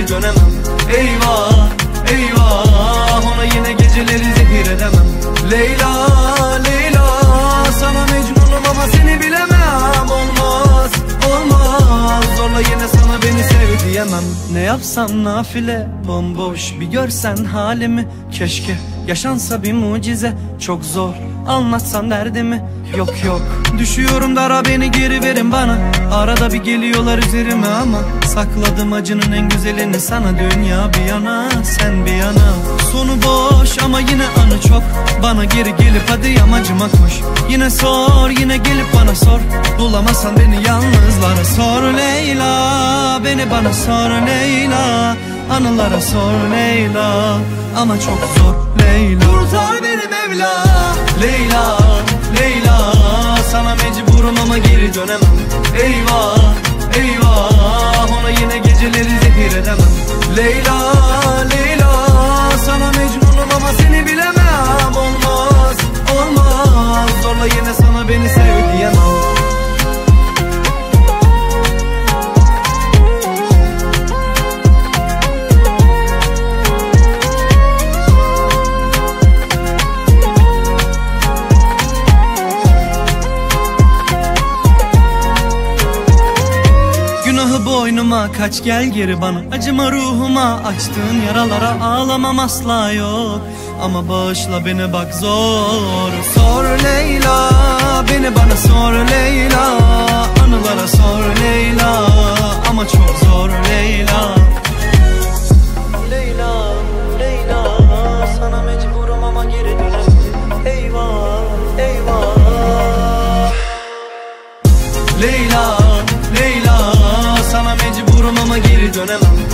geri dönemem. Eyvah, eyvah, ona yine geceleri zehir edemem. Leyla, Leyla, sana mecnunum ama seni bilemem. Olmaz, olmaz, zorla yine sana beni sev diyemem. Ne yapsam nafile, bomboş, bir görsen halimi. Keşke yaşansa bir mucize, çok zor anlatsan derdimi. Yok yok, düşüyorum dara, beni geri verin bana. Arada bir geliyorlar üzerime ama sakladım acının en güzelini sana. Dünya bir yana, sen bir yana. Sonu boş ama yine anı çok. Bana geri gelip hadi yamacıma koş. Yine sor, yine gelip bana sor. Bulamazsan beni yalnızlara sor Leyla. Beni bana sor Leyla. Anılara sor Leyla. Ama çok zor Leyla. Kurtar beni Mevla. Leyla, Leyla, sana mecburum ama geri dönemem. Eyvah, eyvah, ona yine geceleri zehir edemem. Leyla, Leyla, sana mecnunum ama seni bilemem. Olmaz, olmaz, zorla yine sana beni sev diyemem. Boynuma kaç, gel geri bana. Acıma ruhuma, açtığın yaralara ağlamam asla yok. Ama bağışla beni bak zor. Sor Leyla, beni bana sor Leyla. Anılara sor Leyla. Ama çok zor Leyla. Leyla, Leyla, sana mecburum ama geri dönemem. Eyvah, eyvah. Leyla, Leyla, sana mecburum ama geri dönemem.